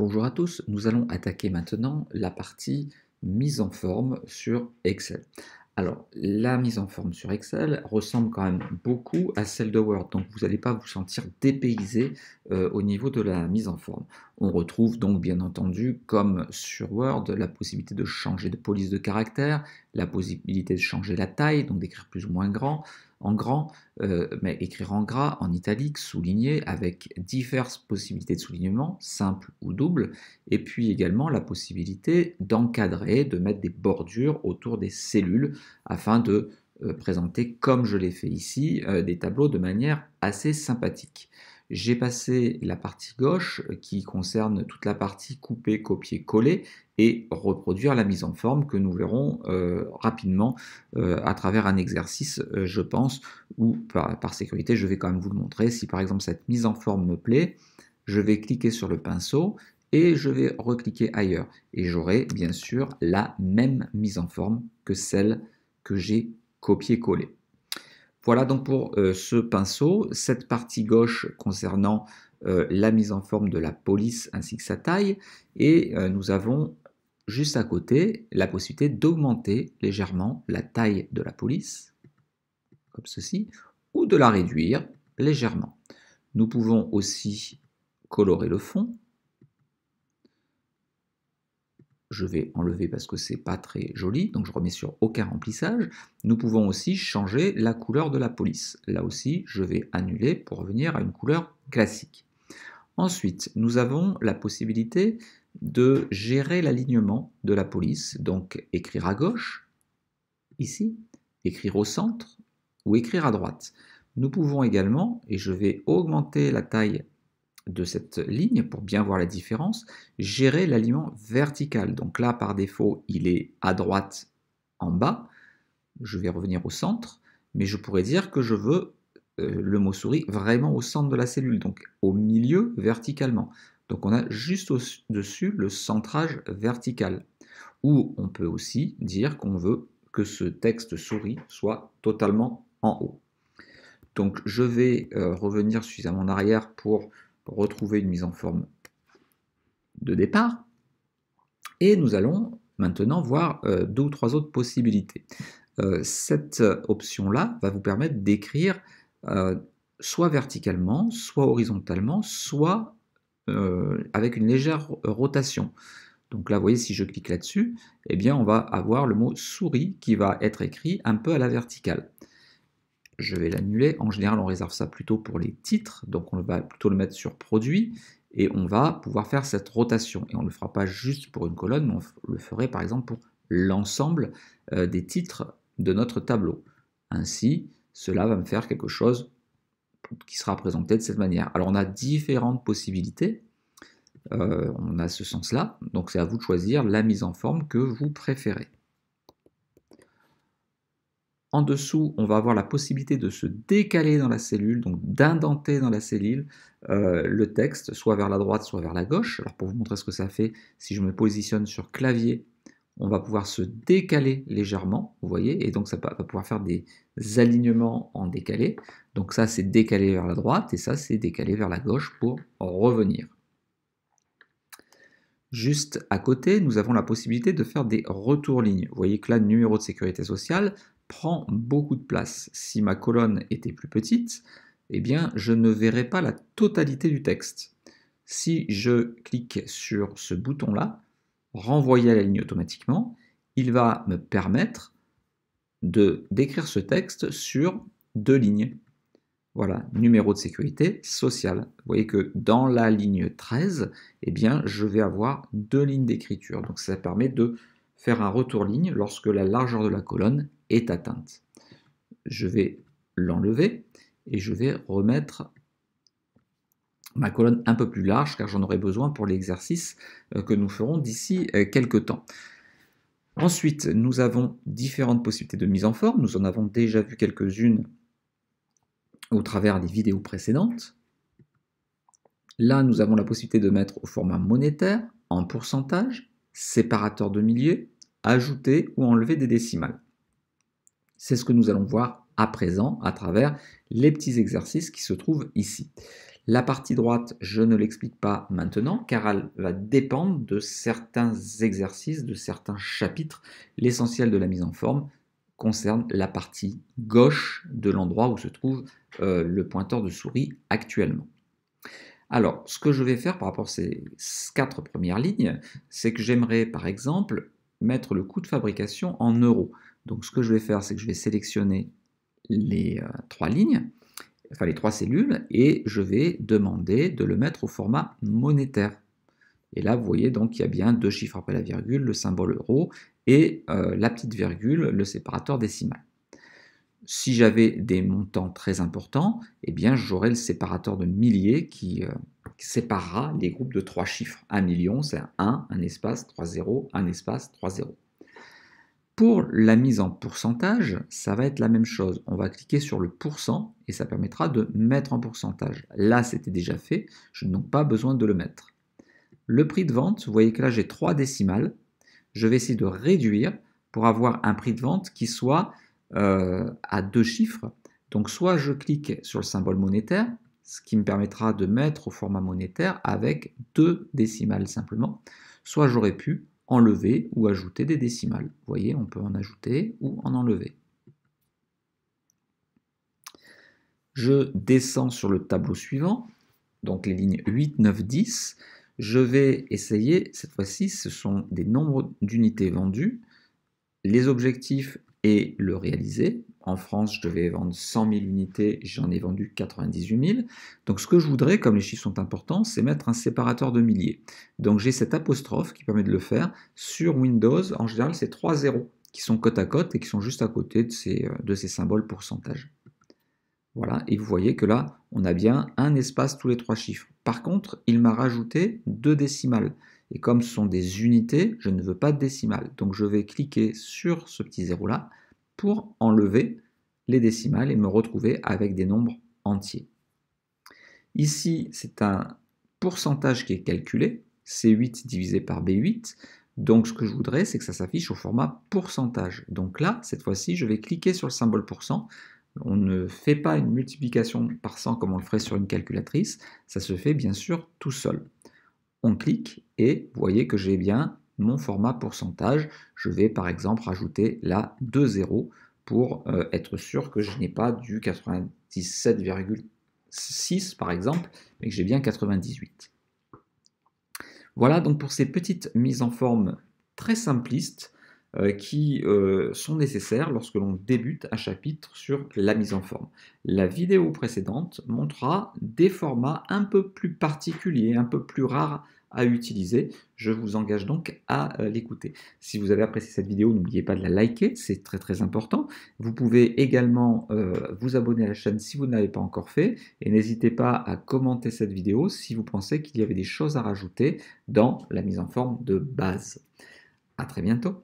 Bonjour à tous, nous allons attaquer maintenant la partie mise en forme sur Excel. Alors, la mise en forme sur Excel ressemble quand même beaucoup à celle de Word, donc vous n'allez pas vous sentir dépaysé au niveau de la mise en forme. On retrouve donc bien entendu, comme sur Word, la possibilité de changer de police de caractère, la possibilité de changer la taille, donc d'écrire plus ou moins grand, en grand, mais écrire en gras, en italique, souligné, avec diverses possibilités de soulignement, simple ou double, et puis également la possibilité d'encadrer, de mettre des bordures autour des cellules afin de présenter, comme je l'ai fait ici, des tableaux de manière assez sympathique. J'ai passé la partie gauche qui concerne toute la partie couper, copier, coller et reproduire la mise en forme que nous verrons rapidement à travers un exercice, je pense, où par sécurité, je vais quand même vous le montrer. Si par exemple cette mise en forme me plaît, je vais cliquer sur le pinceau et je vais recliquer ailleurs. Et j'aurai bien sûr la même mise en forme que celle que j'ai copié-collée. Voilà donc pour ce pinceau, cette partie gauche concernant la mise en forme de la police ainsi que sa taille, et nous avons juste à côté la possibilité d'augmenter légèrement la taille de la police, comme ceci, ou de la réduire légèrement. Nous pouvons aussi colorer le fond. Je vais enlever parce que c'est pas très joli, donc je remets sur aucun remplissage. Nous pouvons aussi changer la couleur de la police. Là aussi, je vais annuler pour revenir à une couleur classique. Ensuite, nous avons la possibilité de gérer l'alignement de la police, donc écrire à gauche, ici, écrire au centre ou écrire à droite. Nous pouvons également, et je vais augmenter la taille de cette ligne pour bien voir la différence, gérer l'alignement vertical. Donc là, par défaut, il est à droite en bas. Je vais revenir au centre, mais je pourrais dire que je veux le mot souris vraiment au centre de la cellule, donc au milieu verticalement. Donc on a juste au-dessus le centrage vertical. Ou on peut aussi dire qu'on veut que ce texte souris soit totalement en haut. Donc je vais revenir suffisamment en arrière pour retrouver une mise en forme de départ. Et nous allons maintenant voir deux ou trois autres possibilités. Cette option-là va vous permettre d'écrire soit verticalement, soit horizontalement, soit avec une légère rotation. Donc là, vous voyez, si je clique là-dessus, eh bien, on va avoir le mot souris qui va être écrit un peu à la verticale. Je vais l'annuler. En général, on réserve ça plutôt pour les titres, donc on va plutôt le mettre sur produit, et on va pouvoir faire cette rotation. Et on ne le fera pas juste pour une colonne, mais on le ferait par exemple pour l'ensemble des titres de notre tableau. Ainsi, cela va me faire quelque chose qui sera présenté de cette manière. Alors on a différentes possibilités, on a ce sens-là, donc c'est à vous de choisir la mise en forme que vous préférez. En dessous, on va avoir la possibilité de se décaler dans la cellule, donc d'indenter dans la cellule le texte, soit vers la droite, soit vers la gauche. Alors pour vous montrer ce que ça fait, si je me positionne sur clavier, on va pouvoir se décaler légèrement, vous voyez, et donc ça va pouvoir faire des alignements en décalé. Donc ça, c'est décalé vers la droite, et ça, c'est décalé vers la gauche pour revenir. Juste à côté, nous avons la possibilité de faire des retours lignes. Vous voyez que là, le numéro de sécurité sociale prend beaucoup de place. Si ma colonne était plus petite, eh bien, je ne verrais pas la totalité du texte. Si je clique sur ce bouton-là, renvoyer à la ligne automatiquement, il va me permettre d'écrire ce texte sur 2 lignes. Voilà, numéro de sécurité sociale. Vous voyez que dans la ligne 13, eh bien, je vais avoir 2 lignes d'écriture. Donc ça permet de faire un retour ligne lorsque la largeur de la colonne est atteinte. Je vais l'enlever et je vais remettre ma colonne un peu plus large car j'en aurai besoin pour l'exercice que nous ferons d'ici quelques temps. Ensuite, nous avons différentes possibilités de mise en forme. Nous en avons déjà vu quelques-unes au travers des vidéos précédentes. Là, nous avons la possibilité de mettre au format monétaire, en pourcentage, séparateur de milliers, ajouter ou enlever des décimales. C'est ce que nous allons voir à présent à travers les petits exercices qui se trouvent ici. La partie droite, je ne l'explique pas maintenant car elle va dépendre de certains exercices, de certains chapitres. L'essentiel de la mise en forme concerne la partie gauche de l'endroit où se trouve le pointeur de souris actuellement. Alors, ce que je vais faire par rapport à ces 4 premières lignes, c'est que j'aimerais par exemple mettre le coût de fabrication en euros. Donc ce que je vais faire, c'est que je vais sélectionner les 3 lignes, enfin les 3 cellules, et je vais demander de le mettre au format monétaire. Et là, vous voyez donc qu'il y a bien 2 chiffres après la virgule, le symbole euro, et la petite virgule, le séparateur décimal. Si j'avais des montants très importants, eh bien j'aurais le séparateur de milliers qui séparera les groupes de 3 chiffres. 1 million, c'est un espace, 3 zéros, un espace, 3 zéros. Pour la mise en pourcentage, ça va être la même chose. On va cliquer sur le pourcent et ça permettra de mettre en pourcentage. Là, c'était déjà fait, je n'ai donc pas besoin de le mettre. Le prix de vente, vous voyez que là, j'ai 3 décimales. Je vais essayer de réduire pour avoir un prix de vente qui soit à 2 chiffres. Donc soit je clique sur le symbole monétaire, ce qui me permettra de mettre au format monétaire avec 2 décimales simplement, soit j'aurais pu enlever ou ajouter des décimales. Vous voyez, on peut en ajouter ou en enlever. Je descends sur le tableau suivant, donc les lignes 8, 9, 10. Je vais essayer, cette fois-ci, ce sont des nombres d'unités vendues, les objectifs et le réalisé. En France, je devais vendre 100 000 unités, j'en ai vendu 98 000. Donc ce que je voudrais, comme les chiffres sont importants, c'est mettre un séparateur de milliers. Donc j'ai cette apostrophe qui permet de le faire. Sur Windows, en général, c'est 3 zéros qui sont côte à côte et qui sont juste à côté de ces symboles pourcentage. Voilà, et vous voyez que là, on a bien un espace tous les 3 chiffres. Par contre, il m'a rajouté 2 décimales. Et comme ce sont des unités, je ne veux pas de décimales. Donc je vais cliquer sur ce petit zéro-là pour enlever les décimales et me retrouver avec des nombres entiers. Ici, c'est un pourcentage qui est calculé, C8 divisé par B8. Donc ce que je voudrais, c'est que ça s'affiche au format pourcentage. Donc là, cette fois-ci, je vais cliquer sur le symbole pourcent. On ne fait pas une multiplication par 100 comme on le ferait sur une calculatrice, ça se fait bien sûr tout seul. On clique et vous voyez que j'ai bien mon format pourcentage. Je vais par exemple rajouter là 2 zéros pour être sûr que je n'ai pas du 97,6 par exemple, mais que j'ai bien 98. Voilà donc pour ces petites mises en forme très simplistes qui sont nécessaires lorsque l'on débute un chapitre sur la mise en forme. La vidéo précédente montrera des formats un peu plus particuliers, un peu plus rares à utiliser. Je vous engage donc à l'écouter. Si vous avez apprécié cette vidéo, n'oubliez pas de la liker, c'est très très important. Vous pouvez également vous abonner à la chaîne si vous ne l'avez pas encore fait et n'hésitez pas à commenter cette vidéo si vous pensez qu'il y avait des choses à rajouter dans la mise en forme de base. À très bientôt.